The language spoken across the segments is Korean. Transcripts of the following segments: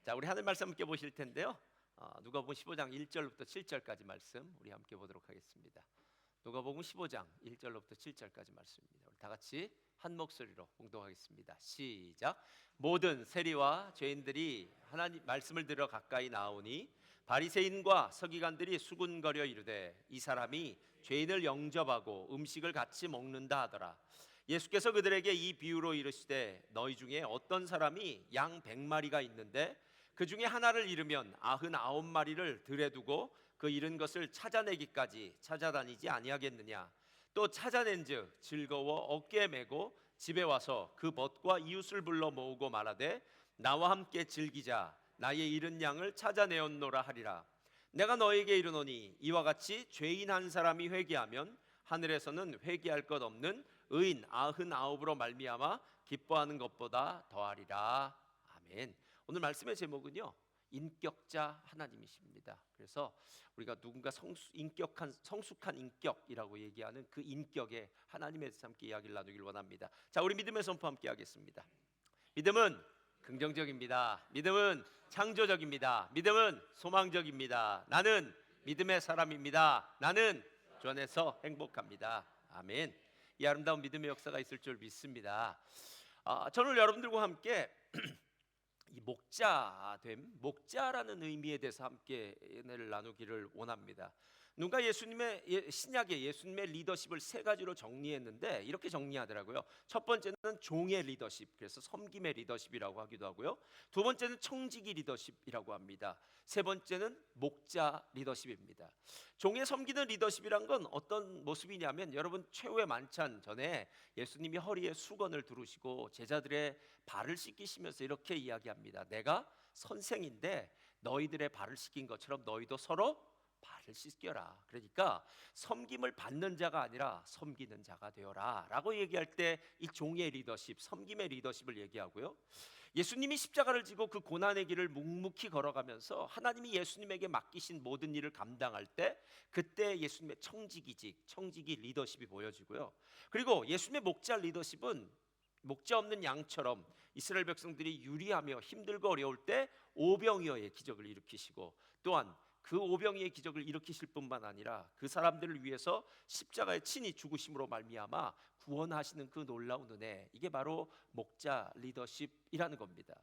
자, 우리 하늘 말씀 함께 보실 텐데요. 누가복음 15장 1절부터 7절까지 말씀 우리 함께 보도록 하겠습니다. 누가복음 15장 1절부터 7절까지 말씀입니다. 우리 다 같이 한 목소리로 봉독하겠습니다. 시작. 모든 세리와 죄인들이 하나님 말씀을 들어 가까이 나오니 바리새인과 서기관들이 수군거려 이르되 이 사람이 죄인을 영접하고 음식을 같이 먹는다 하더라. 예수께서 그들에게 이 비유로 이르시되 너희 중에 어떤 사람이 양 100마리가 있는데 그 중에 하나를 잃으면 99마리를 들에 두고 그 잃은 것을 찾아내기까지 찾아다니지 아니하겠느냐. 또 찾아낸즉 즐거워 어깨에 메고 집에 와서 그 벗과 이웃을 불러 모으고 말하되 나와 함께 즐기자. 나의 잃은 양을 찾아내었노라 하리라. 내가 너에게 이르노니 이와 같이 죄인 한 사람이 회개하면 하늘에서는 회개할 것 없는 의인 99으로 말미암아 기뻐하는 것보다 더하리라. 아멘. 오늘 말씀의 제목은요, 인격자 하나님이십니다. 그래서 우리가 누군가 성숙한 인격이라고 얘기하는 그 인격의 하나님에 대해서 함께 이야기를 나누길 원합니다. 자, 우리 믿음의 선포 함께 하겠습니다. 믿음은 긍정적입니다. 믿음은 창조적입니다. 믿음은 소망적입니다. 나는 믿음의 사람입니다. 나는 주 안에서 행복합니다. 아멘. 이 아름다운 믿음의 역사가 있을 줄 믿습니다. 저는 여러분들과 함께 이 목자라는 의미에 대해서 함께 은혜를 나누기를 원합니다. 누가 신약의 예수님의 리더십을 세 가지로 정리했는데 이렇게 정리하더라고요. 첫 번째는 종의 리더십, 그래서 섬김의 리더십이라고 하기도 하고요. 두 번째는 청지기 리더십이라고 합니다. 세 번째는 목자 리더십입니다. 종의 섬기는 리더십이란 건 어떤 모습이냐면, 여러분 최후의 만찬 전에 예수님이 허리에 수건을 두르시고 제자들의 발을 씻기시면서 이렇게 이야기합니다. 내가 선생인데 너희들의 발을 씻긴 것처럼 너희도 서로 발을 씻겨라. 그러니까 섬김을 받는 자가 아니라 섬기는 자가 되어라 라고 얘기할 때 이 종의 리더십, 섬김의 리더십을 얘기하고요. 예수님이 십자가를 지고 그 고난의 길을 묵묵히 걸어가면서 하나님이 예수님에게 맡기신 모든 일을 감당할 때 그때 예수님의 청지기 리더십이 보여지고요. 그리고 예수님의 목자 리더십은 목자 없는 양처럼 이스라엘 백성들이 유리하며 힘들고 어려울 때 오병이어의 기적을 일으키시고, 또한 그 오병이의 기적을 일으키실 뿐만 아니라 그 사람들을 위해서 십자가에 친히 죽으심으로 말미암아 구원하시는 그 놀라운 은혜, 이게 바로 목자 리더십이라는 겁니다.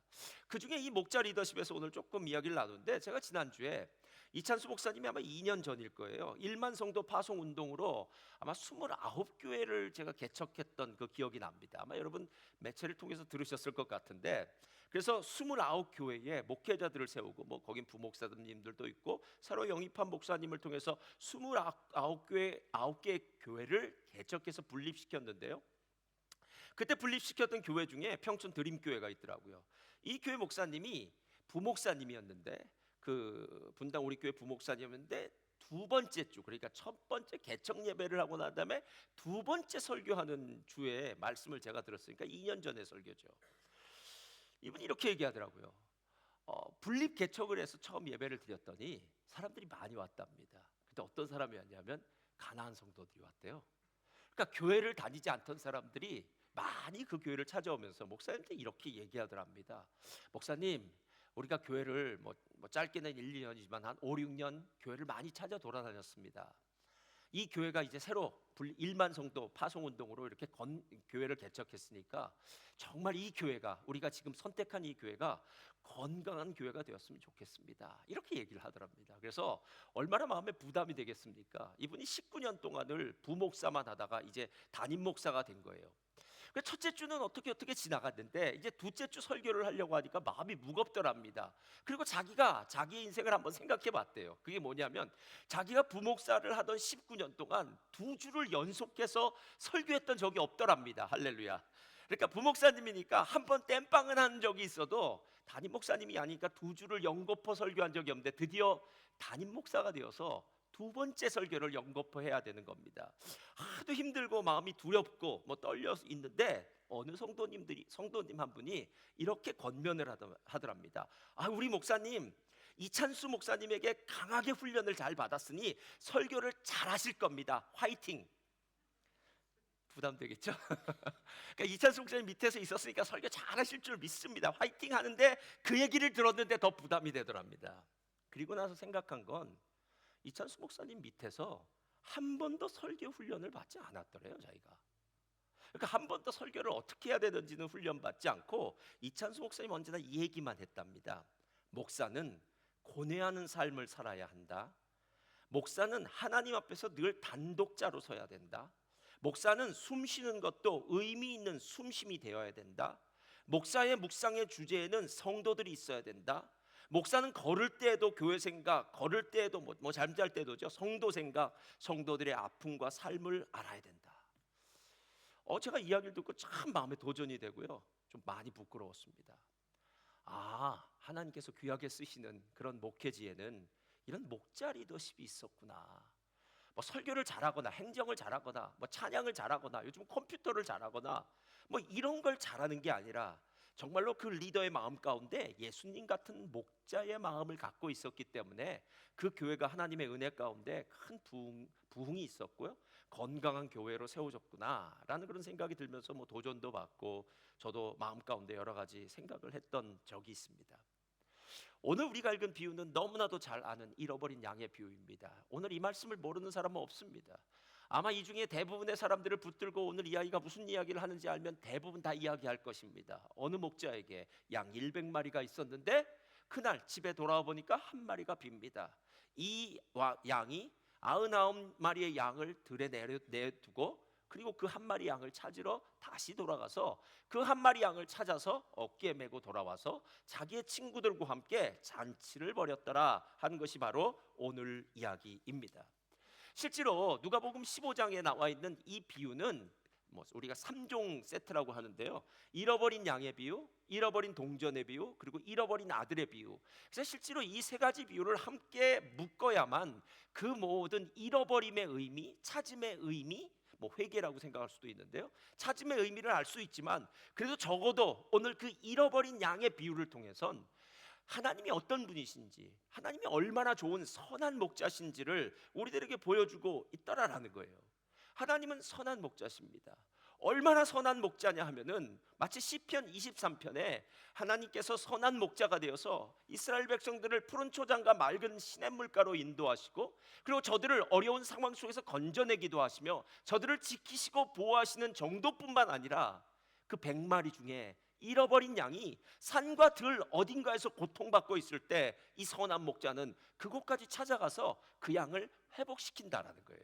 그 중에 이 목자 리더십에서 오늘 조금 이야기를 나누는데, 제가 지난주에 이찬수 목사님이 아마 2년 전일 거예요, 1만 성도 파송 운동으로 아마 29교회를 제가 개척했던 그 기억이 납니다. 아마 여러분 매체를 통해서 들으셨을 것 같은데, 그래서 29교회에 목회자들을 세우고, 뭐 거긴 부목사님들도 있고 새로 영입한 목사님을 통해서 29교회 9개의 교회를 개척해서 분립시켰는데요. 그때 분립시켰던 교회 중에 평촌 드림교회가 있더라고요. 이 교회 목사님이 부목사님이었는데, 그 분당 우리 교회 부목사님이었는데 두 번째 주, 그러니까 첫 번째 개척 예배를 하고 난 다음에 두 번째 설교하는 주에 말씀을 제가 들었으니까 2년 전에 설교죠. 이분이 이렇게 얘기하더라고요. 분립 개척을 해서 처음 예배를 드렸더니 사람들이 많이 왔답니다. 근데 어떤 사람이 왔냐면 가난한 성도들이 왔대요. 그러니까 교회를 다니지 않던 사람들이 많이 그 교회를 찾아오면서 목사님한테 이렇게 얘기하더랍니다. 목사님, 우리가 교회를 뭐 짧게는 1, 2년이지만 한 5, 6년 교회를 많이 찾아 돌아다녔습니다. 이 교회가 이제 새로 1만 성도 파송운동으로 이렇게 교회를 개척했으니까 정말 이 교회가, 우리가 지금 선택한 이 교회가 건강한 교회가 되었으면 좋겠습니다. 이렇게 얘기를 하더랍니다. 그래서 얼마나 마음에 부담이 되겠습니까? 이분이 19년 동안을 부목사만 하다가 이제 담임 목사가 된 거예요. 첫째 주는 어떻게 지나갔는데 이제 둘째 주 설교를 하려고 하니까 마음이 무겁더랍니다. 그리고 자기가 자기 인생을 한번 생각해 봤대요. 그게 뭐냐면, 자기가 부목사를 하던 19년 동안 두 주를 연속해서 설교했던 적이 없더랍니다. 할렐루야. 그러니까 부목사님이니까 한 번 땜빵은 한 적이 있어도 담임 목사님이 아니니까 두 주를 연거푸 설교한 적이 없는데 드디어 담임 목사가 되어서 두 번째 설교를 연거푸 해야 되는 겁니다. 하도 힘들고 마음이 두렵고 뭐 떨려 있는데 어느 성도님 한 분이 이렇게 권면을 하더랍니다. 우리 목사님, 이찬수 목사님에게 강하게 훈련을 잘 받았으니 설교를 잘 하실 겁니다. 화이팅. 부담되겠죠? 그러니까 이찬수 목사님 밑에서 있었으니까 설교 잘하실 줄 믿습니다. 화이팅 하는데 그 얘기를 들었는데 더 부담이 되더랍니다. 그리고 나서 생각한 건 이찬수 목사님 밑에서 한 번도 설교 훈련을 받지 않았더래요, 자기가. 그러니까 한 번도 설교를 어떻게 해야 되는지는 훈련 받지 않고 이찬수 목사님 언제나 이 얘기만 했답니다. 목사는 고뇌하는 삶을 살아야 한다. 목사는 하나님 앞에서 늘 단독자로 서야 된다. 목사는 숨 쉬는 것도 의미 있는 숨쉼이 되어야 된다. 목사의 묵상의 주제에는 성도들이 있어야 된다. 목사는 걸을 때에도 교회 생각, 걸을 때에도 잠잘 때도죠, 성도 생각, 성도들의 아픔과 삶을 알아야 된다. 제가 이야기를 듣고 참 마음에 도전이 되고요, 좀 많이 부끄러웠습니다. 하나님께서 귀하게 쓰시는 그런 목회지에는 이런 목자 리더십이 있었구나. 설교를 잘하거나 행정을 잘하거나 찬양을 잘하거나 요즘 컴퓨터를 잘하거나 이런 걸 잘하는 게 아니라 정말로 그 리더의 마음 가운데 예수님 같은 목자의 마음을 갖고 있었기 때문에 그 교회가 하나님의 은혜 가운데 큰 부흥이 있었고요, 건강한 교회로 세워졌구나라는 그런 생각이 들면서 도전도 받고 저도 마음 가운데 여러 가지 생각을 했던 적이 있습니다. 오늘 우리가 읽은 비유는 너무나도 잘 아는 잃어버린 양의 비유입니다. 오늘 이 말씀을 모르는 사람은 없습니다. 아마 이 중에 대부분의 사람들을 붙들고 오늘 이야기가 무슨 이야기를 하는지 알면 대부분 다 이야기할 것입니다. 어느 목자에게 양 100마리가 있었는데 그날 집에 돌아와 보니까 한 마리가 빕니다. 이 양이 99마리의 양을 들에 내두고 그리고 그 한 마리 양을 찾으러 다시 돌아가서 그 한 마리 양을 찾아서 어깨에 메고 돌아와서 자기의 친구들과 함께 잔치를 벌였더라 하는 것이 바로 오늘 이야기입니다. 실제로 누가복음 15장에 나와 있는 이 비유는 우리가 3종 세트라고 하는데요, 잃어버린 양의 비유, 잃어버린 동전의 비유, 그리고 잃어버린 아들의 비유. 그래서 실제로 이 세 가지 비유를 함께 묶어야만 그 모든 잃어버림의 의미, 찾음의 의미, 회개라고 생각할 수도 있는데요, 찾음의 의미를 알 수 있지만 그래도 적어도 오늘 그 잃어버린 양의 비유를 통해선 하나님이 어떤 분이신지, 하나님이 얼마나 좋은 선한 목자신지를 우리들에게 보여주고 있다라는 거예요. 하나님은 선한 목자십니다. 얼마나 선한 목자냐 하면은 마치 시편 23편에 하나님께서 선한 목자가 되어서 이스라엘 백성들을 푸른 초장과 맑은 시냇물가로 인도하시고 그리고 저들을 어려운 상황 속에서 건져내기도 하시며 저들을 지키시고 보호하시는 정도뿐만 아니라 그 100마리 중에 잃어버린 양이 산과 들 어딘가에서 고통받고 있을 때 이 선한 목자는 그곳까지 찾아가서 그 양을 회복시킨다라는 거예요.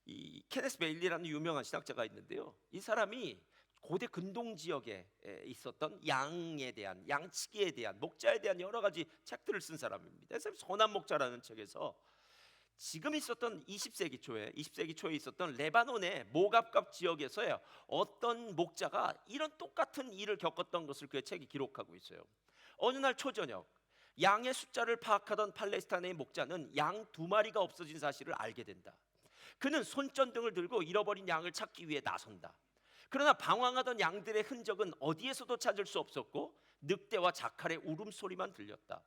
이 케네스 베일리라는 유명한 신학자가 있는데요, 이 사람이 고대 근동 지역에 있었던 양에 대한, 양치기에 대한, 목자에 대한 여러 가지 책들을 쓴 사람입니다. 그래서 선한 목자라는 책에서 지금 있었던 20세기 초에 있었던 레바논의 모갑갑 지역에서요, 어떤 목자가 이런 똑같은 일을 겪었던 것을 그의 책이 기록하고 있어요. 어느 날 초저녁 양의 숫자를 파악하던 팔레스타인의 목자는 양 2마리가 없어진 사실을 알게 된다. 그는 손전등을 들고 잃어버린 양을 찾기 위해 나선다. 그러나 방황하던 양들의 흔적은 어디에서도 찾을 수 없었고 늑대와 자칼의 울음소리만 들렸다.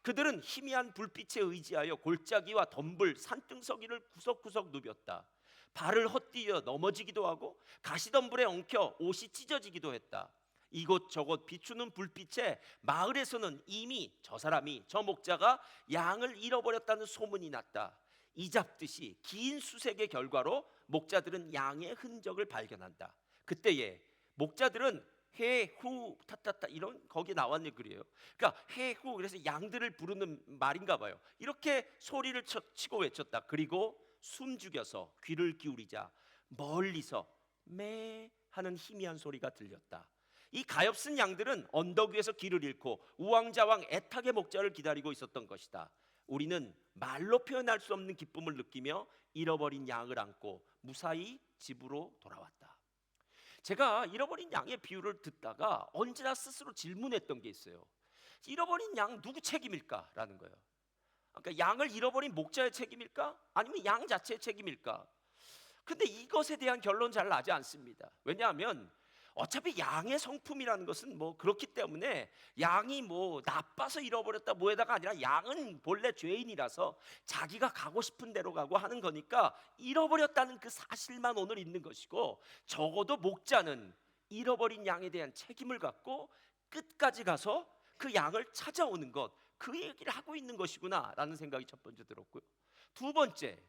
그들은 희미한 불빛에 의지하여 골짜기와 덤불, 산등석이를 구석구석 누볐다. 발을 헛디뎌 넘어지기도 하고 가시덤불에 엉켜 옷이 찢어지기도 했다. 이곳저곳 비추는 불빛에 마을에서는 이미 저 목자가 양을 잃어버렸다는 소문이 났다. 이잡듯이 긴 수색의 결과로 목자들은 양의 흔적을 발견한다. 그때에 목자들은 해후 타타타 이런 거기 나왔는 글이에요. 그러니까 해후, 그래서 양들을 부르는 말인가 봐요. 이렇게 소리를 치고 외쳤다. 그리고 숨죽여서 귀를 기울이자 멀리서 매 하는 희미한 소리가 들렸다. 이 가엾은 양들은 언덕 위에서 길을 잃고 우왕좌왕 애타게 목자를 기다리고 있었던 것이다. 우리는 말로 표현할 수 없는 기쁨을 느끼며 잃어버린 양을 안고 무사히 집으로 돌아왔다. 제가 잃어버린 양의 비유를 듣다가 언제나 스스로 질문했던 게 있어요. 잃어버린 양 누구 책임일까? 라는 거예요. 그러니까 양을 잃어버린 목자의 책임일까? 아니면 양 자체의 책임일까? 근데 이것에 대한 결론 잘 나지 않습니다. 왜냐하면 어차피 양의 성품이라는 것은 뭐 그렇기 때문에 양이 뭐 나빠서 잃어버렸다 뭐에다가 아니라 양은 본래 죄인이라서 자기가 가고 싶은 대로 가고 하는 거니까 잃어버렸다는 그 사실만 오늘 있는 것이고, 적어도 목자는 잃어버린 양에 대한 책임을 갖고 끝까지 가서 그 양을 찾아오는 것, 그 얘기를 하고 있는 것이구나라는 생각이 첫 번째 들었고요. 두 번째,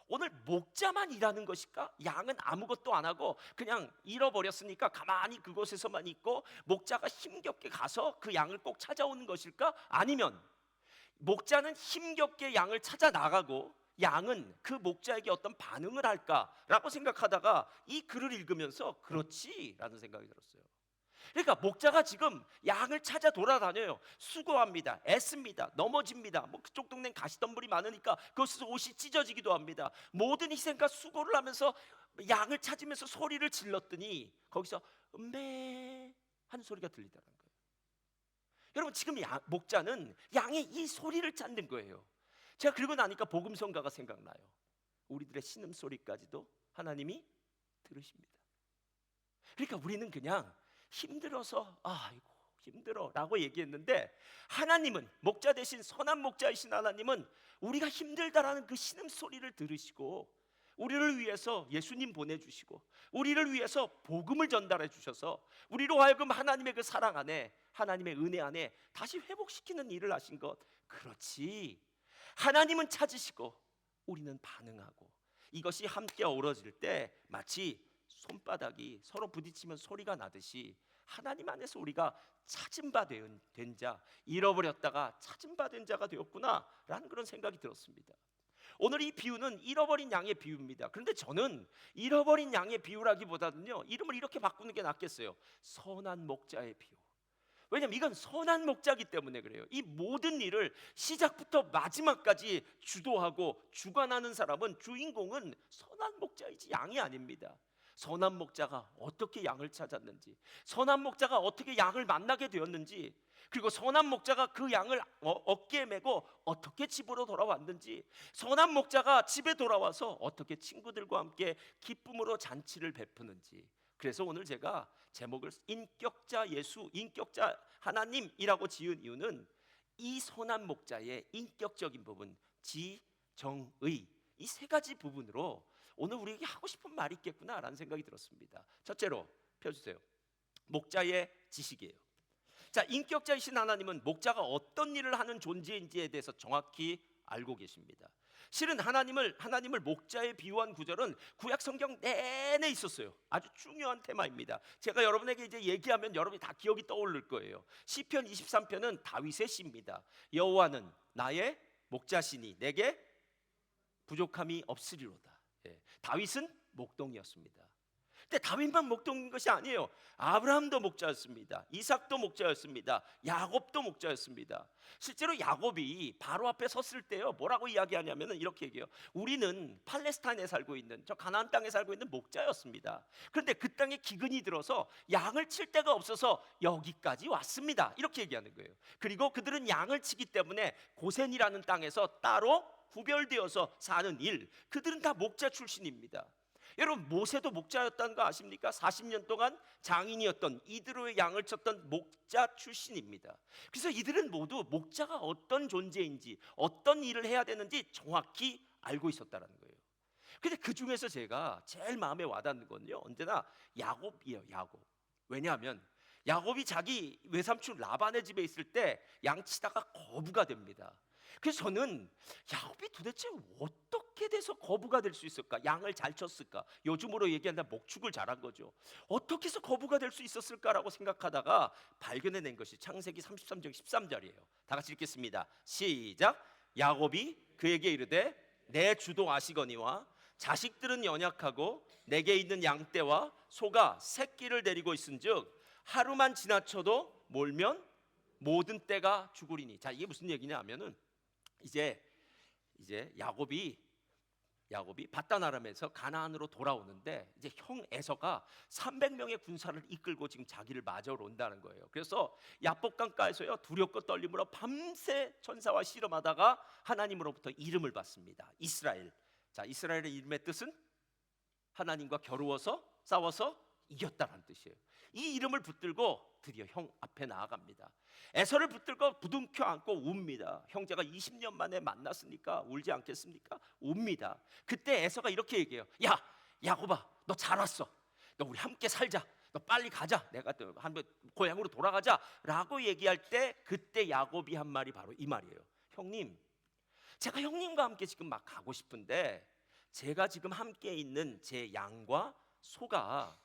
오늘 목자만 일하는 것일까? 양은 아무것도 안 하고 그냥 잃어버렸으니까 가만히 그곳에서만 있고 목자가 힘겹게 가서 그 양을 꼭 찾아오는 것일까? 아니면 목자는 힘겹게 양을 찾아 나가고 양은 그 목자에게 어떤 반응을 할까라고 생각하다가 이 글을 읽으면서 그렇지라는 생각이 들었어요. 그러니까 목자가 지금 양을 찾아 돌아다녀요. 수고합니다. 애씁니다. 넘어집니다. 뭐 그쪽 동네는 가시덤불이 많으니까 그것에서 옷이 찢어지기도 합니다. 모든 희생과 수고를 하면서 양을 찾으면서 소리를 질렀더니 거기서 음메 하는 소리가 들리더라는 거예요. 여러분, 지금 목자는 양의 이 소리를 찾는 거예요. 제가 그러고 나니까 복음성가가 생각나요. 우리들의 신음소리까지도 하나님이 들으십니다. 그러니까 우리는 그냥 힘들어서 아이고 힘들어 라고 얘기했는데, 하나님은, 목자 대신 선한 목자이신 하나님은 우리가 힘들다라는 그 신음소리를 들으시고 우리를 위해서 예수님 보내주시고 우리를 위해서 복음을 전달해 주셔서 우리로 하여금 하나님의 그 사랑 안에, 하나님의 은혜 안에 다시 회복시키는 일을 하신 것. 그렇지, 하나님은 찾으시고 우리는 반응하고, 이것이 함께 어우러질 때 마치 손바닥이 서로 부딪히면 소리가 나듯이 하나님 안에서 우리가 찾은 바 된 자, 잃어버렸다가 찾은 바 된 자가 되었구나라는 그런 생각이 들었습니다. 오늘 이 비유는 잃어버린 양의 비유입니다. 그런데 저는 잃어버린 양의 비유라기보다는요, 이름을 이렇게 바꾸는 게 낫겠어요. 선한 목자의 비유. 왜냐하면 이건 선한 목자이기 때문에 그래요. 이 모든 일을 시작부터 마지막까지 주도하고 주관하는 사람은, 주인공은 선한 목자이지 양이 아닙니다. 선한 목자가 어떻게 양을 찾았는지, 선한 목자가 어떻게 양을 만나게 되었는지, 그리고 선한 목자가 그 양을 어깨에 메고 어떻게 집으로 돌아왔는지, 선한 목자가 집에 돌아와서 어떻게 친구들과 함께 기쁨으로 잔치를 베푸는지. 그래서 오늘 제가 제목을 인격자 예수, 인격자 하나님이라고 지은 이유는 이 선한 목자의 인격적인 부분, 지정의, 이 세 가지 부분으로 오늘 우리에게 하고 싶은 말이 있겠구나라는 생각이 들었습니다. 첫째로 펴주세요. 목자의 지식이에요. 자, 인격자이신 하나님은 목자가 어떤 일을 하는 존재인지에 대해서 정확히 알고 계십니다. 실은 하나님을 목자에 비유한 구절은 구약 성경 내내 있었어요. 아주 중요한 테마입니다. 제가 여러분에게 이제 얘기하면 여러분이 다 기억이 떠오를 거예요. 시편 23편은 다윗의 시입니다. 여호와는 나의 목자시니 내게 부족함이 없으리로다. 다윗은 목동이었습니다. 근데 다윗만 목동인 것이 아니에요. 아브라함도 목자였습니다. 이삭도 목자였습니다. 야곱도 목자였습니다. 실제로 야곱이 바로 앞에 섰을 때요, 뭐라고 이야기하냐면은 이렇게 얘기해요. 우리는 팔레스타인에 살고 있는, 저 가나안 땅에 살고 있는 목자였습니다. 그런데 그 땅에 기근이 들어서 양을 칠 데가 없어서 여기까지 왔습니다. 이렇게 얘기하는 거예요. 그리고 그들은 양을 치기 때문에 고센이라는 땅에서 따로 구별되어서 사는 일, 그들은 다 목자 출신입니다. 여러분, 모세도 목자였다는 거 아십니까? 40년 동안 장인이었던, 이드로의 양을 쳤던 목자 출신입니다. 그래서 이들은 모두 목자가 어떤 존재인지, 어떤 일을 해야 되는지 정확히 알고 있었다는 거예요. 근데 그 중에서 제가 제일 마음에 와닿는 건요, 언제나 야곱이에요. 야곱. 왜냐하면 야곱이 자기 외삼촌 라반의 집에 있을 때 양치다가 거부가 됩니다. 그래서 저는 야곱이 도대체 어떻게 돼서 거부가 될 수 있을까? 양을 잘 쳤을까? 요즘으로 얘기한다면 목축을 잘한 거죠. 어떻게 해서 거부가 될 수 있었을까라고 생각하다가 발견해낸 것이 창세기 33장 13절이에요. 다 같이 읽겠습니다. 시작. 야곱이 그에게 이르되 내 주도 아시거니와 자식들은 연약하고 내게 있는 양떼와 소가 새끼를 데리고 있은즉 하루만 지나쳐도 몰면 모든 떼가 죽으리니. 자, 이게 무슨 얘기냐 하면은 이제 야곱이 밧단 아람에서 가나안으로 돌아오는데, 이제 형 에서가 300명의 군사를 이끌고 지금 자기를 맞으러 온다는 거예요. 그래서 야복강가에서요, 두렵고 떨림으로 밤새 천사와 씨름하다가 하나님으로부터 이름을 받습니다. 이스라엘. 자, 이스라엘의 이름의 뜻은 하나님과 겨루어서 싸워서 이겼다는 뜻이에요. 이 이름을 붙들고 드디어 형 앞에 나아갑니다. 에서를 붙들고 부둥켜 안고 웁니다. 형제가 20년 만에 만났으니까 울지 않겠습니까? 웁니다. 그때 에서가 이렇게 얘기해요. 야, 야곱아, 너 잘 왔어. 너 우리 함께 살자. 너 빨리 가자. 내가 한번 고향으로 돌아가자라고 얘기할 때 그때 야곱이 한 말이 바로 이 말이에요. 형님, 제가 형님과 함께 지금 막 가고 싶은데 제가 지금 함께 있는 제 양과 소가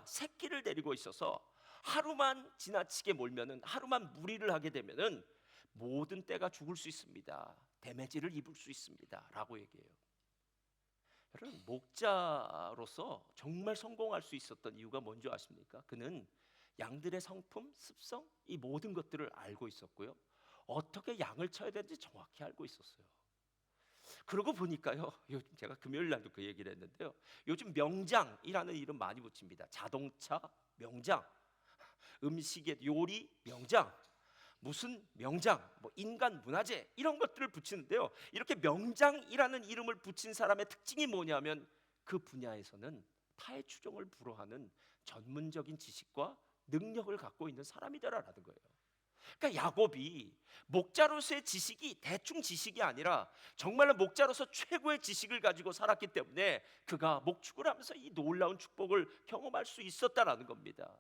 새끼를 데리고 있어서 하루만 지나치게 몰면은, 하루만 무리를 하게 되면은 모든 떼가 죽을 수 있습니다. 데미지를 입을 수 있습니다라고 얘기해요. 여러분, 목자로서 정말 성공할 수 있었던 이유가 뭔지 아십니까? 그는 양들의 성품, 습성, 이 모든 것들을 알고 있었고요. 어떻게 양을 쳐야 되는지 정확히 알고 있었어요. 그러고 보니까요, 요즘 제가 금요일 날도 그 얘기를 했는데요, 요즘 명장이라는 이름 많이 붙입니다. 자동차 명장, 음식의 요리 명장, 무슨 명장, 뭐 인간 문화재 이런 것들을 붙이는데요, 이렇게 명장이라는 이름을 붙인 사람의 특징이 뭐냐면 그 분야에서는 타의 추종을 불허하는 전문적인 지식과 능력을 갖고 있는 사람이다라는 거예요. 그러니까 야곱이 목자로서의 지식이 대충 지식이 아니라 정말로 목자로서 최고의 지식을 가지고 살았기 때문에 그가 목축을 하면서 이 놀라운 축복을 경험할 수 있었다라는 겁니다.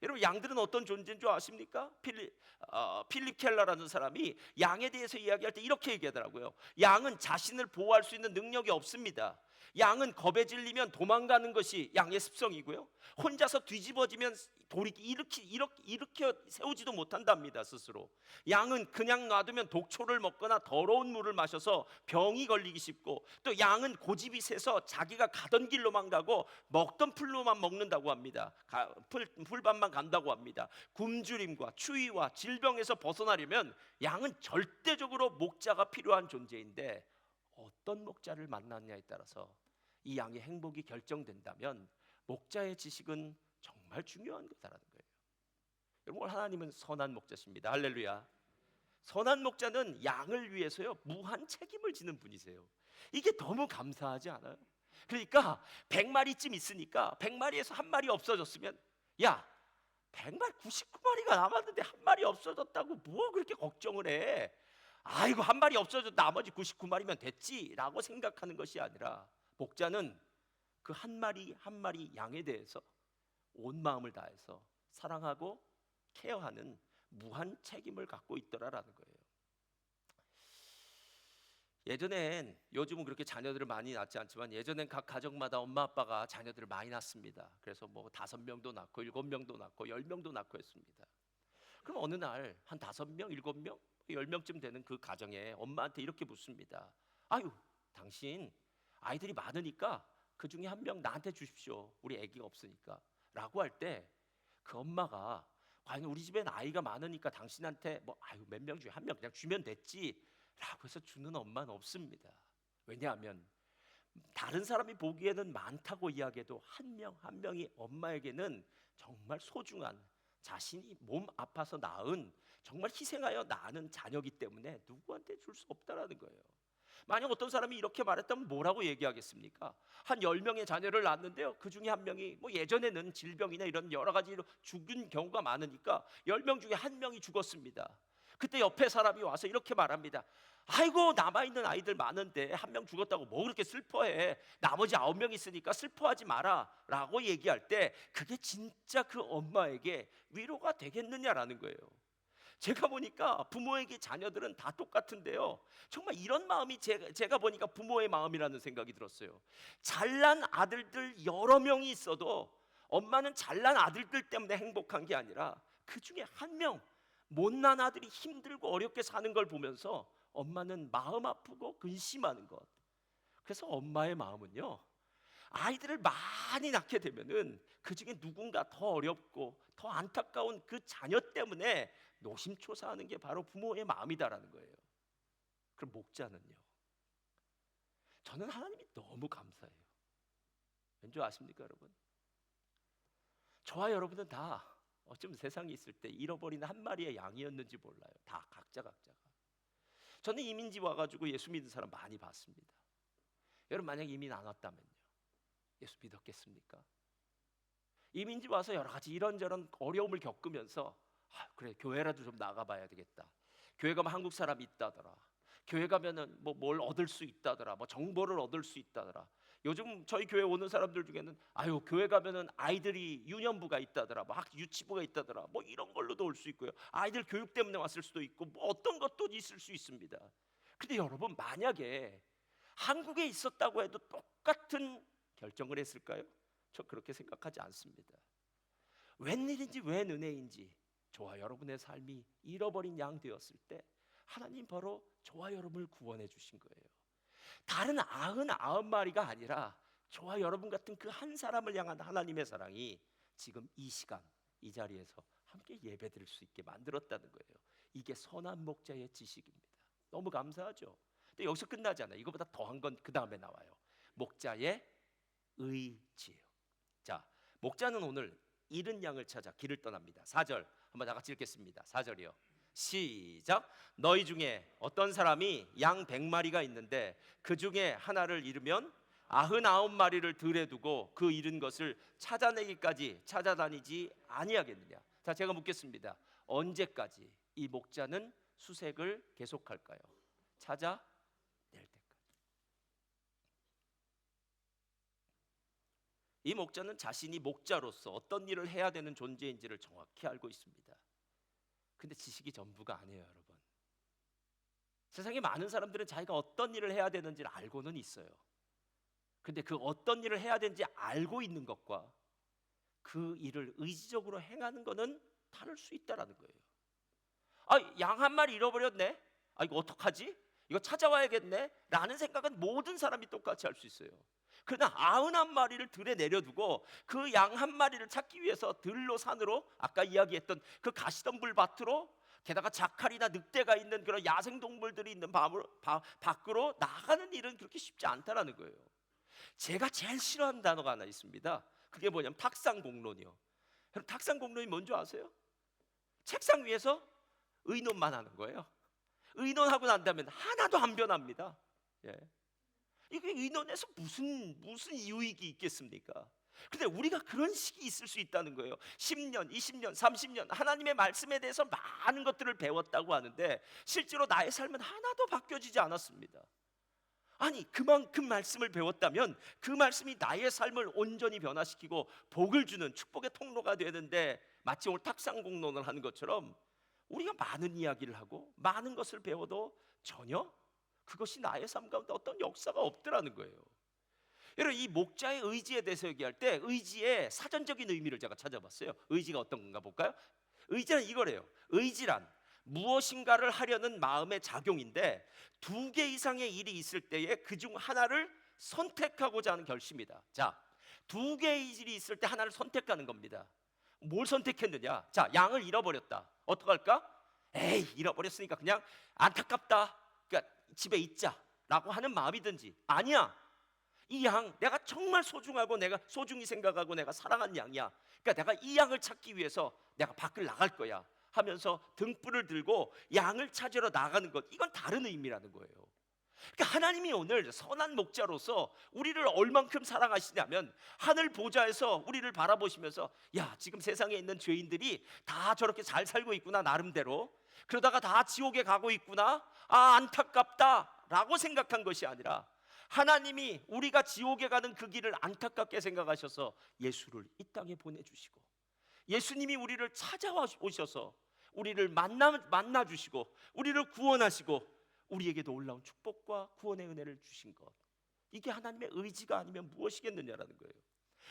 여러분, 양들은 어떤 존재인 줄 아십니까? 필립 켈러라는 사람이 양에 대해서 이야기할 때 이렇게 얘기하더라고요. 양은 자신을 보호할 수 있는 능력이 없습니다. 양은 겁에 질리면 도망가는 것이 양의 습성이고요, 혼자서 뒤집어지면 일으켜 세우지도 못한답니다, 스스로. 양은 그냥 놔두면 독초를 먹거나 더러운 물을 마셔서 병이 걸리기 쉽고, 또 양은 고집이 세서 자기가 가던 길로만 가고 먹던 풀로만 먹는다고 합니다. 풀밭만 간다고 합니다. 굶주림과 추위와 질병에서 벗어나려면 양은 절대적으로 목자가 필요한 존재인데, 어떤 목자를 만났냐에 따라서 이 양의 행복이 결정된다면 목자의 지식은 정말 중요한 거다라는 거예요. 여러분, 하나님은 선한 목자십니다. 할렐루야. 선한 목자는 양을 위해서요 무한 책임을 지는 분이세요. 이게 너무 감사하지 않아요? 그러니까 100마리쯤 있으니까 100마리에서 한 마리 없어졌으면, 야, 100마리 99마리가 남았는데 한 마리 없어졌다고 뭐 그렇게 걱정을 해? 아이고, 한 마리 없어져 나머지 99마리면 됐지라고 생각하는 것이 아니라, 목자는 그 한 마리 한 마리 양에 대해서 온 마음을 다해서 사랑하고 케어하는 무한 책임을 갖고 있더라라는 거예요. 예전엔, 요즘은 그렇게 자녀들을 많이 낳지 않지만 예전엔 각 가정마다 엄마 아빠가 자녀들을 많이 낳습니다. 그래서 뭐 5명도 낳고 7명도 낳고 10명도 낳고 했습니다. 그럼 어느 날 한 5명, 7명, 10명쯤 되는 그 가정에 엄마한테 이렇게 묻습니다. 아유, 당신 아이들이 많으니까 그 중에 한 명 나한테 주십시오. 우리 아기가 없으니까 라고 할 때 그 엄마가 과연 우리 집엔 아이가 많으니까 당신한테 뭐 아유 몇 명 중에 한 명 그냥 주면 됐지 라고 해서 주는 엄마는 없습니다. 왜냐하면 다른 사람이 보기에는 많다고 이야기해도 한 명 한 명이 엄마에게는 정말 소중한, 자신이 몸 아파서 낳은, 정말 희생하여 낳는 자녀이기 때문에 누구한테 줄 수 없다라는 거예요. 만약 어떤 사람이 이렇게 말했다면 뭐라고 얘기하겠습니까? 한 10명의 자녀를 낳았는데요, 그 중에 한 명이 뭐 예전에는 질병이나 이런 여러 가지로 죽은 경우가 많으니까 10명 중에 한 명이 죽었습니다. 그때 옆에 사람이 와서 이렇게 말합니다. 아이고, 남아있는 아이들 많은데 한 명 죽었다고 뭐 그렇게 슬퍼해? 나머지 9명 있으니까 슬퍼하지 마라 라고 얘기할 때 그게 진짜 그 엄마에게 위로가 되겠느냐라는 거예요. 제가 보니까 부모에게 자녀들은 다 똑같은데요, 정말 이런 마음이 제가 보니까 부모의 마음이라는 생각이 들었어요. 잘난 아들들 여러 명이 있어도 엄마는 잘난 아들들 때문에 행복한 게 아니라 그 중에 한 명 못난 아들이 힘들고 어렵게 사는 걸 보면서 엄마는 마음 아프고 근심하는 것. 그래서 엄마의 마음은요, 아이들을 많이 낳게 되면은 그 중에 누군가 더 어렵고 더 안타까운 그 자녀 때문에 노심초사하는 게 바로 부모의 마음이다라는 거예요. 그럼 목자는요, 저는 하나님이 너무 감사해요. 왠지 아십니까 여러분? 저와 여러분은 다 어쩌면 세상에 있을 때 잃어버린 한 마리의 양이었는지 몰라요. 다 각자가. 저는 이민지 와가지고 예수 믿는 사람 많이 봤습니다. 여러분, 만약 이민 안 왔다면요, 예수 믿었겠습니까? 이민지 와서 여러 가지 이런저런 어려움을 겪으면서 그래 교회라도 좀 나가봐야 되겠다. 교회 가면 한국 사람이 있다더라. 교회 가면은 뭐 뭘 얻을 수 있다더라. 뭐 정보를 얻을 수 있다더라. 요즘 저희 교회 오는 사람들 중에는 아유 교회 가면은 아이들이 유년부가 있다더라. 뭐 유치부가 있다더라. 뭐 이런 걸로도 올 수 있고요. 아이들 교육 때문에 왔을 수도 있고 뭐 어떤 것도 있을 수 있습니다. 근데 여러분 만약에 한국에 있었다고 해도 똑같은 결정을 했을까요? 저 그렇게 생각하지 않습니다. 웬일인지 웬 은혜인지 저와 여러분의 삶이 잃어버린 양 되었을 때 하나님 바로 저와 여러분을 구원해 주신 거예요. 다른 99마리가 아니라 저와 여러분 같은 그 한 사람을 향한 하나님의 사랑이 지금 이 시간 이 자리에서 함께 예배드릴 수 있게 만들었다는 거예요. 이게 선한 목자의 지식입니다. 너무 감사하죠. 근데 여기서 끝나지 않아요. 이거보다 더한 건 그 다음에 나와요. 목자의 의지예요. 자, 목자는 오늘 잃은 양을 찾아 길을 떠납니다. 4절 한번 다 같이 읽겠습니다. 4절이요. 시작. 너희 중에 어떤 사람이 양 100마리가 있는데 그 중에 하나를 잃으면 99마리를 들에 두고 그 잃은 것을 찾아내기까지 찾아다니지 아니하겠느냐. 자, 제가 묻겠습니다. 언제까지 이 목자는 수색을 계속할까요? 찾아낼 때까지. 이 목자는 자신이 목자로서 어떤 일을 해야 되는 존재인지를 정확히 알고 있습니다. 근데 지식이 전부가 아니에요, 여러분. 세상에 많은 사람들은 자기가 어떤 일을 해야 되는지를 알고는 있어요. 근데 그 어떤 일을 해야 되는지 알고 있는 것과 그 일을 의지적으로 행하는 것은 다를 수 있다라는 거예요. 양 한 마리 잃어버렸네. 이거 어떡하지? 이거 찾아와야겠네. 라는 생각은 모든 사람이 똑같이 할 수 있어요. 그러나 99마리를 들에 내려두고 그 양 한 마리를 찾기 위해서 들로 산으로 아까 이야기했던 그 가시덤불 밭으로 게다가 자칼이나 늑대가 있는 그런 야생동물들이 있는 밖으로 나가는 일은 그렇게 쉽지 않다라는 거예요. 제가 제일 싫어하는 단어가 하나 있습니다. 그게 뭐냐면 탁상공론이요. 여러분 탁상공론이 뭔지 아세요? 책상 위에서 의논만 하는 거예요. 의논하고 난 다음에 하나도 안 변합니다. 예. 이게 의논에서 무슨 유익이 있겠습니까? 근데 우리가 그런 식이 있을 수 있다는 거예요. 10년, 20년, 30년 하나님의 말씀에 대해서 많은 것들을 배웠다고 하는데 실제로 나의 삶은 하나도 바뀌어지지 않았습니다. 아니 그만큼 말씀을 배웠다면 그 말씀이 나의 삶을 온전히 변화시키고 복을 주는 축복의 통로가 되는데 마치 오늘 탁상공론을 하는 것처럼 우리가 많은 이야기를 하고 많은 것을 배워도 전혀 그것이 나의 삶 가운데 어떤 역사가 없더라는 거예요. 여러분 이 목자의 의지에 대해서 얘기할 때 의지의 사전적인 의미를 제가 찾아봤어요. 의지가 어떤 건가 볼까요? 의지는 이거래요. 의지란 무엇인가를 하려는 마음의 작용인데 2개 이상의 일이 있을 때에 그중 하나를 선택하고자 하는 결심이다. 자, 2개의 일이 있을 때 하나를 선택하는 겁니다. 뭘 선택했느냐? 자, 양을 잃어버렸다. 어떡할까? 에이, 잃어버렸으니까 그냥 안타깝다. 그러니까 집에 있자라고 하는 마음이든지 아니야. 이 양 내가 정말 소중하고 내가 소중히 생각하고 내가 사랑하는 양이야. 그러니까 내가 이 양을 찾기 위해서 내가 밖을 나갈 거야 하면서 등불을 들고 양을 찾으러 나가는 것, 이건 다른 의미라는 거예요. 그러니까 하나님이 오늘 선한 목자로서 우리를 얼만큼 사랑하시냐면 하늘 보좌에서 우리를 바라보시면서 야 지금 세상에 있는 죄인들이 다 저렇게 잘 살고 있구나 나름대로, 그러다가 다 지옥에 가고 있구나, 안타깝다 라고 생각한 것이 아니라 하나님이 우리가 지옥에 가는 그 길을 안타깝게 생각하셔서 예수를 이 땅에 보내주시고 예수님이 우리를 찾아와 오셔서 우리를 만나 주시고 우리를 구원하시고 우리에게도 올라온 축복과 구원의 은혜를 주신 것, 이게 하나님의 의지가 아니면 무엇이겠느냐라는 거예요.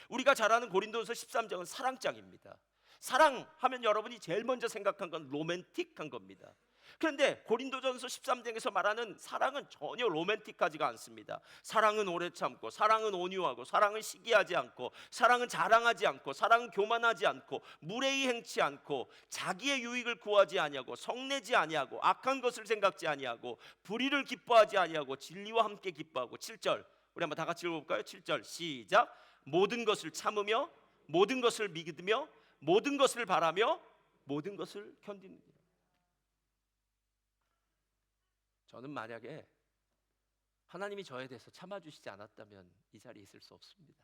우리가 잘 아는 고린도전서 13장은 사랑장입니다. 사랑하면 여러분이 제일 먼저 생각한 건 로맨틱한 겁니다. 그런데 고린도전서 13장에서 말하는 사랑은 전혀 로맨틱하지가 않습니다. 사랑은 오래 참고, 사랑은 온유하고, 사랑은 시기하지 않고, 사랑은 자랑하지 않고, 사랑은 교만하지 않고, 무례히 행치 않고, 자기의 유익을 구하지 아니하고, 성내지 아니하고, 악한 것을 생각지 아니하고, 불의를 기뻐하지 아니하고, 진리와 함께 기뻐하고. 7절 우리 한번 다 같이 읽어볼까요? 7절 시작. 모든 것을 참으며 모든 것을 믿으며 모든 것을 바라며 모든 것을 견디는. 저는 만약에 하나님이 저에 대해서 참아주시지 않았다면 이 자리에 있을 수 없습니다.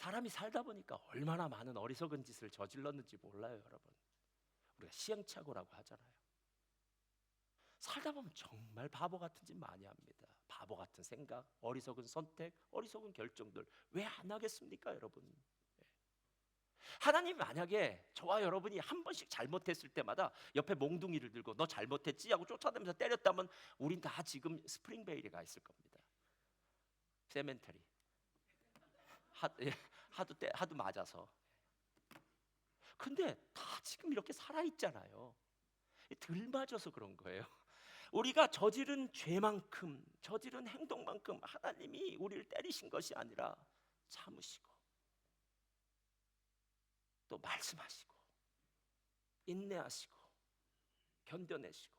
사람이 살다 보니까 얼마나 많은 어리석은 짓을 저질렀는지 몰라요, 여러분. 우리가 시행착오라고 하잖아요. 살다 보면 정말 바보 같은 짓 많이 합니다. 바보 같은 생각, 어리석은 선택, 어리석은 결정들 왜 안 하겠습니까, 여러분? 하나님 만약에 저와 여러분이 한 번씩 잘못했을 때마다 옆에 몽둥이를 들고 너 잘못했지 하고 쫓아다니면서 때렸다면 우린 다 지금 스프링베일에 가 있을 겁니다. 세멘터리 하도 맞아서. 근데 다 지금 이렇게 살아있잖아요. 덜 맞아서 그런 거예요. 우리가 저지른 죄만큼, 저지른 행동만큼 하나님이 우리를 때리신 것이 아니라 참으시고 또 말씀하시고 인내하시고 견뎌내시고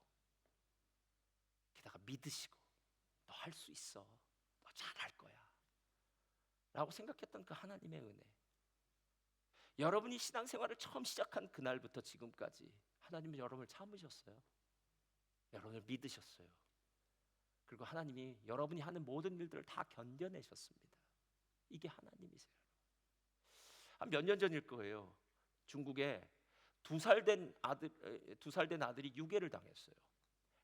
게다가 믿으시고 너 할 수 있어, 너 잘할 거야 라고 생각했던 그 하나님의 은혜, 여러분이 신앙생활을 처음 시작한 그날부터 지금까지 하나님은 여러분을 참으셨어요. 여러분을 믿으셨어요. 그리고 하나님이 여러분이 하는 모든 일들을 다 견뎌내셨습니다. 이게 하나님이세요. 한 몇 년 전일 거예요. 중국에 2살 된 아들이 유괴를 당했어요.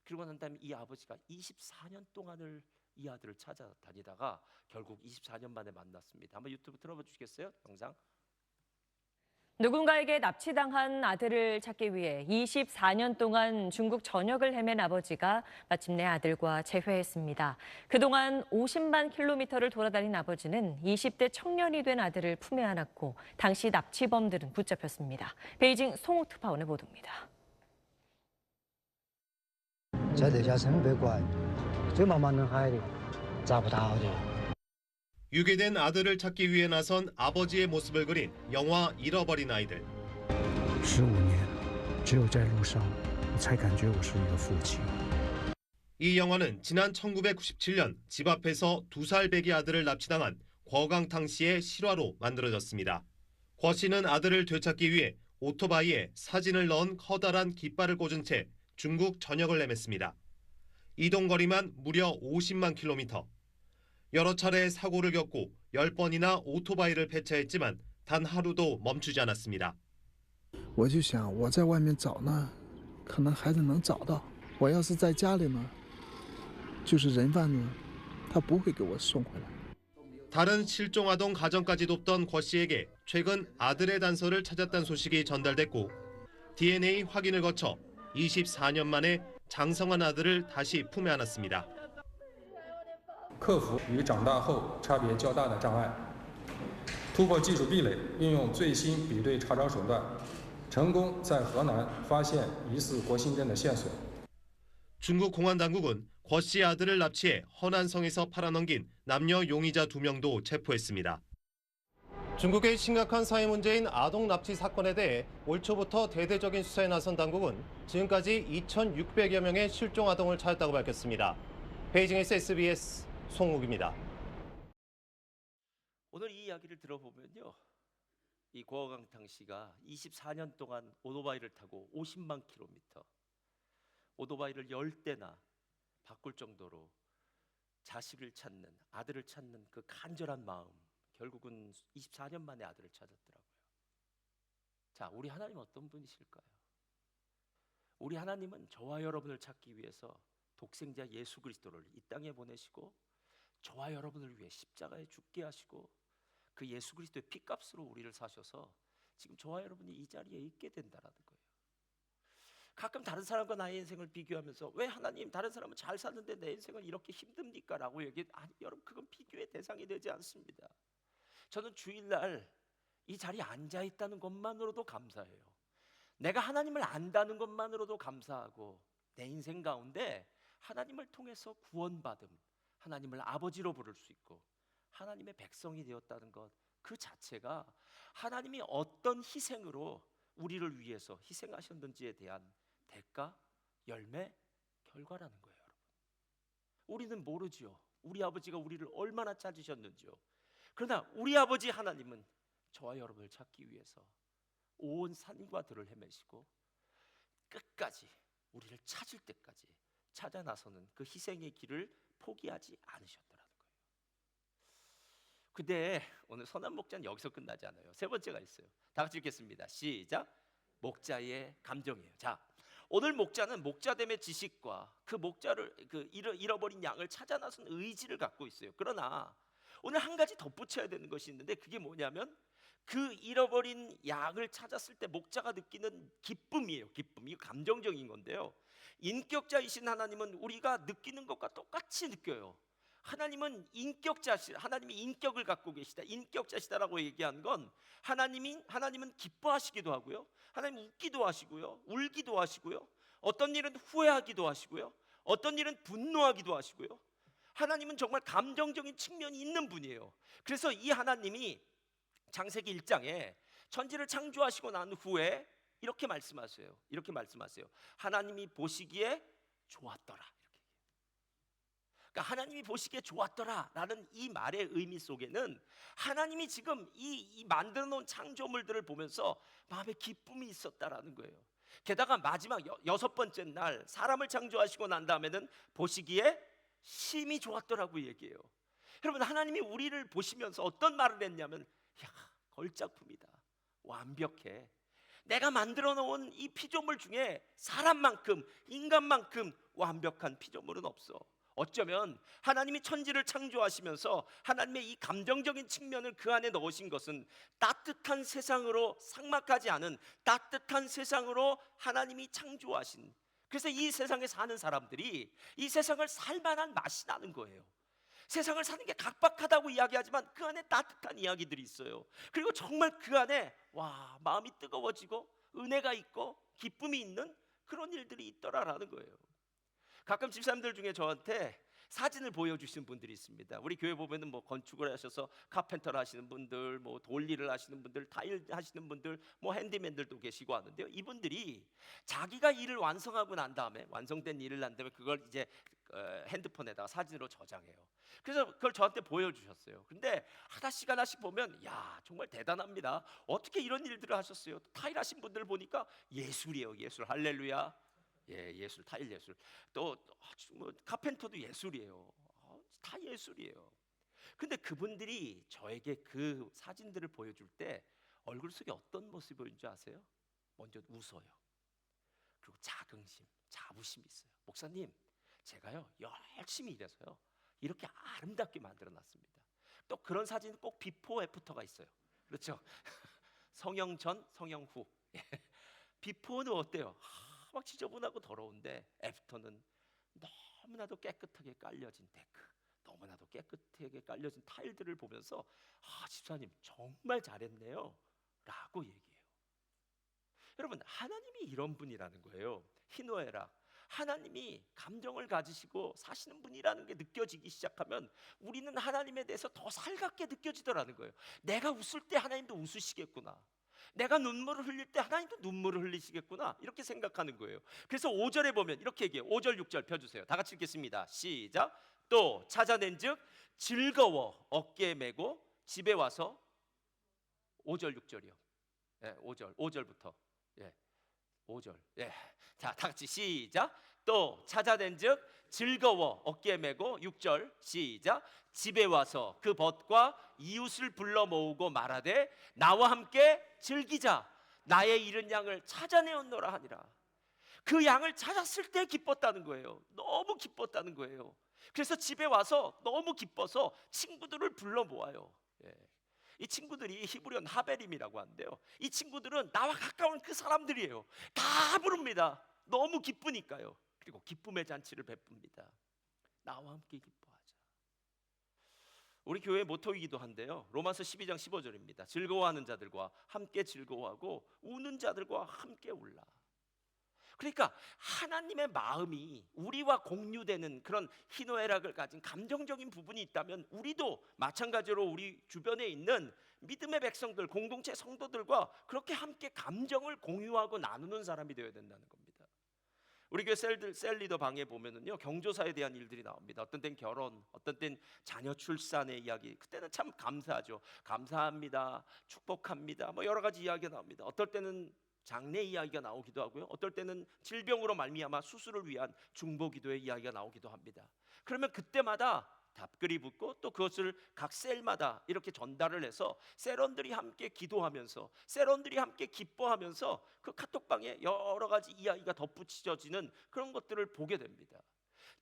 그러고 난 다음에 이 아버지가 24년 동안을 이 아들을 찾아다니다가 결국 24년 만에 만났습니다. 한번 유튜브 틀어봐 주시겠어요? 영상. 누군가에게 납치당한 아들을 찾기 위해 24년 동안 중국 전역을 헤맨 아버지가 마침내 아들과 재회했습니다. 그동안 50만 킬로미터를 돌아다닌 아버지는 20대 청년이 된 아들을 품에 안았고 당시 납치범들은 붙잡혔습니다. 베이징 송옥 특파원의 보도입니다. 在这家生别管，最慢慢能害的，找不到的。 유괴된 아들을 찾기 위해 나선 아버지의 모습을 그린 영화 잃어버린 아이들. 15年，只有在路上，我才感觉我是一个父亲。 이 영화는 지난 1997년 집 앞에서 2살 배기 아들을 납치당한 궈강탕 씨의 실화로 만들어졌습니다. 궈 씨는 아들을 되찾기 위해 오토바이에 사진을 넣은 커다란 깃발을 꽂은 채 중국 전역을 헤맸습니다. 이동 거리만 무려 50만 킬로미터. 여러 차례 사고를 겪고 10번이나 오토바이를 폐차했지만 단 하루도 멈추지 않았습니다. 我就想我在外面找呢，可能孩子能找到。我要是在家里呢，就是人贩子，他不会给我送回来。 다른 실종 아동 가정까지 돕던 궈 씨에게 최근 아들의 단서를 찾았다는 소식이 전달됐고 DNA 확인을 거쳐 24년 만에 장성한 아들을 다시 품에 안았습니다. 克服与长大后差别较大的障碍，突破技术壁垒，运用最新比对查找手段，成功在河南发现疑似国新镇的线索。 중국 공안 당국은 궈 씨의 아들을 납치해 허난성에서 팔아넘긴 남녀 용의자 2명도 체포했습니다. 중국의 심각한 사회 문제인 아동 납치 사건에 대해 올 초부터 대대적인 수사에 나선 당국은 지금까지 2,600여 명의 실종 아동을 찾았다고 밝혔습니다. 베이징에서 SBS 송욱입니다. 오늘 이 이야기를 들어보면요, 이 궈강탕 씨가 24년 동안 오토바이를 타고 50만 킬로미터, 오토바이를 10대나 바꿀 정도로 자식을 찾는, 아들을 찾는 그 간절한 마음, 결국은 24년 만에 아들을 찾았더라고요. 자, 우리 하나님 어떤 분이실까요? 우리 하나님은 저와 여러분을 찾기 위해서 독생자 예수 그리스도를 이 땅에 보내시고 저와 여러분을 위해 십자가에 죽게 하시고 그 예수 그리스도의 피값으로 우리를 사셔서 지금 저와 여러분이 이 자리에 있게 된다라는 거예요. 가끔 다른 사람과 나의 인생을 비교하면서 왜 하나님 다른 사람은 잘 사는데 내 인생은 이렇게 힘듭니까? 라고 아니 여러분, 그건 비교의 대상이 되지 않습니다. 저는 주일날 이 자리에 앉아 있다는 것만으로도 감사해요. 내가 하나님을 안다는 것만으로도 감사하고 내 인생 가운데 하나님을 통해서 구원받음, 하나님을 아버지로 부를 수 있고 하나님의 백성이 되었다는 것 그 자체가 하나님이 어떤 희생으로 우리를 위해서 희생하셨는지에 대한 대가, 열매, 결과라는 거예요, 여러분. 우리는 모르지요. 우리 아버지가 우리를 얼마나 찾으셨는지요. 그러나 우리 아버지 하나님은 저와 여러분을 찾기 위해서 온 산과 들을 헤매시고 끝까지 우리를 찾을 때까지 찾아 나서는 그 희생의 길을 포기하지 않으셨더라는 거예요. 근데 오늘 선한 목자는 여기서 끝나지 않아요. 세 번째가 있어요. 다 같이 읽겠습니다. 시작. 목자의 감정이에요. 자, 오늘 목자는 목자됨의 지식과 그 목자를 잃어버린 양을 찾아 나선 의지를 갖고 있어요. 그러나 오늘 한 가지 덧붙여야 되는 것이 있는데 그게 뭐냐면 그 잃어버린 양을 찾았을 때 목자가 느끼는 기쁨이에요. 기쁨. 이거 감정적인 건데요. 인격자이신 하나님은 우리가 느끼는 것과 똑같이 느껴요. 하나님은 하나님이 인격을 갖고 계시다. 인격자시다라고 얘기한 건 하나님은 기뻐하시기도 하고요. 하나님 웃기도 하시고요. 울기도 하시고요. 어떤 일은 후회하기도 하시고요. 어떤 일은 분노하기도 하시고요. 하나님은 정말 감정적인 측면이 있는 분이에요. 그래서 이 하나님이 창세기 1장에 천지를 창조하시고 난 후에 이렇게 말씀하세요. 하나님이 보시기에 좋았더라. 그러니까 하나님이 보시기에 좋았더라라는 이 말의 의미 속에는 하나님이 지금 이 만들어 놓은 창조물들을 보면서 마음에 기쁨이 있었다라는 거예요. 게다가 마지막 여섯 번째 날 사람을 창조하시고 난 다음에는 보시기에 심히 좋았더라고 얘기해요. 여러분, 하나님이 우리를 보시면서 어떤 말을 했냐면, 야, 걸작품이다. 완벽해. 내가 만들어 놓은 이 피조물 중에 사람만큼, 인간만큼 완벽한 피조물은 없어. 어쩌면 하나님이 천지를 창조하시면서 하나님의 이 감정적인 측면을 그 안에 넣으신 것은 따뜻한 세상으로, 삭막하지 않은 따뜻한 세상으로 하나님이 창조하신, 그래서 이 세상에 사는 사람들이 이 세상을 살만한 맛이 나는 거예요. 세상을 사는 게 각박하다고 이야기하지만 그 안에 따뜻한 이야기들이 있어요. 그리고 정말 그 안에 마음이 뜨거워지고 은혜가 있고 기쁨이 있는 그런 일들이 있더라라는 거예요. 가끔 집사람들 중에 저한테 사진을 보여주시는 분들이 있습니다. 우리 교회 보면은 뭐 건축을 하셔서 카펜터를 하시는 분들, 뭐 돌일을 하시는 분들, 타일 하시는 분들, 뭐 핸디맨들도 계시고 하는데요. 이분들이 자기가 일을 완성하고 난 다음에, 완성된 일을 한 다음에 그걸 이제 핸드폰에다가 사진으로 저장해요. 그래서 그걸 저한테 보여주셨어요. 근데 하나씩 보면, 야, 정말 대단합니다. 어떻게 이런 일들을 하셨어요? 타일 하신 분들 보니까 예술이에요. 예술. 할렐루야. 예, 예술, 타일 예술. 또 뭐 카펜터도 예술이에요. 다 예술이에요. 근데 그분들이 저에게 그 사진들을 보여줄 때 얼굴 속에 어떤 모습이 보이는지 아세요? 먼저 웃어요. 그리고 자긍심, 자부심이 있어요. 목사님, 제가요 열심히 일해서요 이렇게 아름답게 만들어놨습니다. 또 그런 사진은 꼭 비포 애프터가 있어요. 그렇죠? 성형 전, 성형 후. 비포는 어때요? 막 지저분하고 더러운데 애프터는 너무나도 깨끗하게 깔려진 데크, 너무나도 깨끗하게 깔려진 타일들을 보면서 집사님 정말 잘했네요 라고 얘기해요. 여러분, 하나님이 이런 분이라는 거예요. 희노애락, 하나님이 감정을 가지시고 사시는 분이라는 게 느껴지기 시작하면 우리는 하나님에 대해서 더 살갑게 느껴지더라는 거예요. 내가 웃을 때 하나님도 웃으시겠구나, 내가 눈물을 흘릴 때 하나님도 눈물을 흘리시겠구나, 이렇게 생각하는 거예요. 그래서 5절에 보면 이렇게 얘기해요. 5절 6절 펴주세요. 다 같이 읽겠습니다. 시작. 또 찾아낸 즉 즐거워 어깨에 메고 집에 와서, 5절 6절이요. 5절부터 5절. 자, 다 같이 시작. 또 찾아낸 즉 즐거워 어깨에 메고, 6절 시작. 집에 와서 그 벗과 이웃을 불러 모으고 말하되 나와 함께 즐기자. 나의 잃은 양을 찾아내었노라 하니라. 그 양을 찾았을 때 기뻤다는 거예요. 너무 기뻤다는 거예요. 그래서 집에 와서 너무 기뻐서 친구들을 불러 모아요. 이 친구들이 히브리어 하베림이라고 하는데요, 이 친구들은 나와 가까운 그 사람들이에요. 다 부릅니다. 너무 기쁘니까요. 그리고 기쁨의 잔치를 베풉니다. 나와 함께 기뻐하자. 우리 교회 모토이기도 한데요, 로마서 12장 15절입니다. 즐거워하는 자들과 함께 즐거워하고 우는 자들과 함께 울라. 그러니까 하나님의 마음이 우리와 공유되는 그런 희노애락을 가진 감정적인 부분이 있다면 우리도 마찬가지로 우리 주변에 있는 믿음의 백성들, 공동체 성도들과 그렇게 함께 감정을 공유하고 나누는 사람이 되어야 된다는 겁니다. 우리 교회 셀 리더 방에 보면은요, 경조사에 대한 일들이 나옵니다. 어떤 땐 결혼, 어떤 땐 자녀 출산의 이야기. 그때는 참 감사하죠. 감사합니다, 축복합니다, 뭐 여러 가지 이야기가 나옵니다. 어떨 때는 장례 이야기가 나오기도 하고요, 어떨 때는 질병으로 말미암아 수술을 위한 중보기도의 이야기가 나오기도 합니다. 그러면 그때마다 답글이 붙고 또 그것을 각 셀마다 이렇게 전달을 해서 셀원들이 함께 기도하면서 셀원들이 함께 기뻐하면서 그 카톡방에 여러 가지 이야기가 덧붙여지는 그런 것들을 보게 됩니다.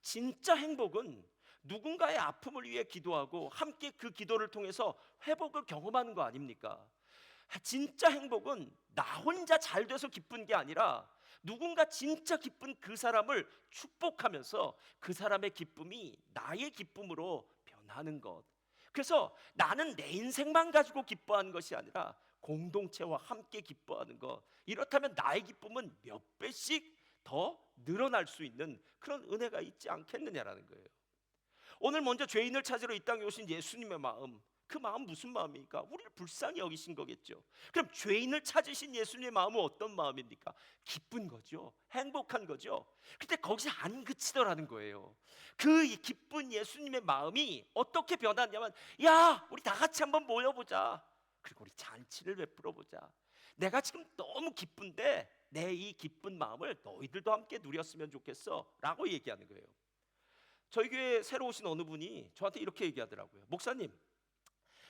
진짜 행복은 누군가의 아픔을 위해 기도하고 함께 그 기도를 통해서 회복을 경험하는 거 아닙니까? 진짜 행복은 나 혼자 잘 돼서 기쁜 게 아니라 누군가 진짜 기쁜 그 사람을 축복하면서 그 사람의 기쁨이 나의 기쁨으로 변하는 것. 그래서 나는 내 인생만 가지고 기뻐하는 것이 아니라 공동체와 함께 기뻐하는 것. 이렇다면 나의 기쁨은 몇 배씩 더 늘어날 수 있는 그런 은혜가 있지 않겠느냐라는 거예요. 오늘 먼저 죄인을 찾으러 이 땅에 오신 예수님의 마음, 그 마음 무슨 마음입니까? 우리를 불쌍히 여기신 거겠죠. 그럼 죄인을 찾으신 예수님의 마음은 어떤 마음입니까? 기쁜 거죠. 행복한 거죠. 근데 거기서 안 그치더라는 거예요. 그 기쁜 예수님의 마음이 어떻게 변하냐면, 야, 우리 다 같이 한번 모여보자. 그리고 우리 잔치를 베풀어 보자. 내가 지금 너무 기쁜데 내 이 기쁜 마음을 너희들도 함께 누렸으면 좋겠어 라고 얘기하는 거예요. 저희 교회에 새로 오신 어느 분이 저한테 이렇게 얘기하더라고요. 목사님,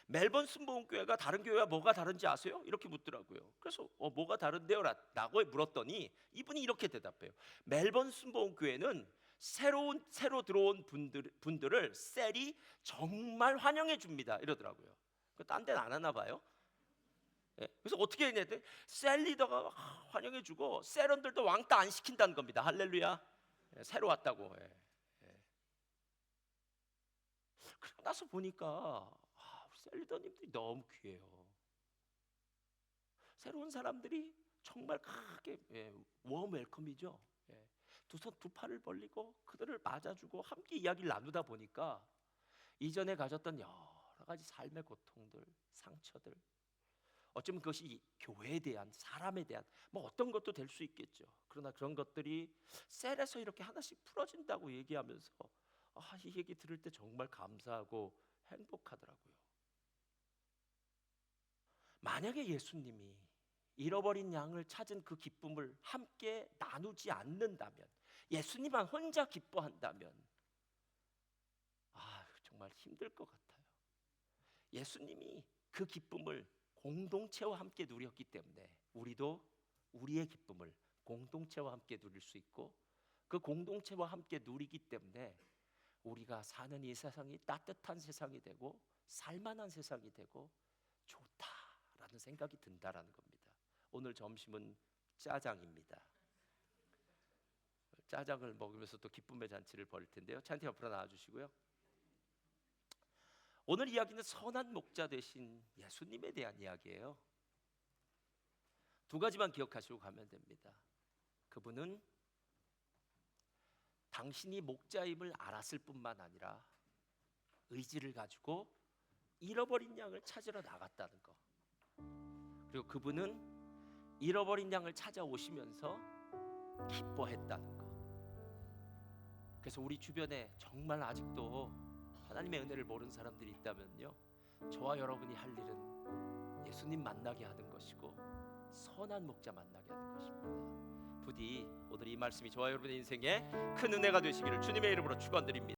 멜번 순복음교회가 다른 교회와 뭐가 다른지 아세요? 이렇게 묻더라고요. 그래서 뭐가 다른데요? 라고 물었더니 이분이 이렇게 대답해요. 멜번 순복음교회는 새로 들어온 분들을 셀이 정말 환영해 줍니다 이러더라고요. 딴 데는 안 하나 봐요. 그래서 어떻게 했냐 했더니 셀 리더가 환영해 주고 셀원들도 왕따 안 시킨다는 겁니다. 할렐루야. 새로 왔다고. 그러고 나서 보니까 셀 리더님들이 너무 귀해요. 새로운 사람들이 정말 크게 웜 웰컴이죠. 두 손 두 팔을 벌리고 그들을 맞아주고 함께 이야기를 나누다 보니까 이전에 가졌던 여러 가지 삶의 고통들, 상처들, 어쩌면 그것이 교회에 대한, 사람에 대한 뭐 어떤 것도 될 수 있겠죠. 그러나 그런 것들이 셀에서 이렇게 하나씩 풀어진다고 얘기하면서 이 얘기 들을 때 정말 감사하고 행복하더라고요. 만약에 예수님이 잃어버린 양을 찾은 그 기쁨을 함께 나누지 않는다면, 예수님만 혼자 기뻐한다면 정말 힘들 것 같아요. 예수님이 그 기쁨을 공동체와 함께 누렸기 때문에 우리도 우리의 기쁨을 공동체와 함께 누릴 수 있고, 그 공동체와 함께 누리기 때문에 우리가 사는 이 세상이 따뜻한 세상이 되고 살만한 세상이 되고 좋다라는 생각이 든다라는 겁니다. 오늘 점심은 짜장입니다. 짜장을 먹으면서 또 기쁨의 잔치를 벌일 텐데요. 찬티 옆으로 나와주시고요. 오늘 이야기는 선한 목자 되신 예수님에 대한 이야기예요. 두 가지만 기억하시고 가면 됩니다. 그분은 당신이 목자임을 알았을 뿐만 아니라 의지를 가지고 잃어버린 양을 찾으러 나갔다는 거. 그리고 그분은 잃어버린 양을 찾아오시면서 기뻐했다는 거. 그래서 우리 주변에 정말 아직도 하나님의 은혜를 모르는 사람들이 있다면요, 저와 여러분이 할 일은 예수님 만나게 하는 것이고 선한 목자 만나게 하는 것입니다. 부디 오늘 이 말씀이 저와 여러분의 인생에 큰 은혜가 되시기를 주님의 이름으로 축원드립니다.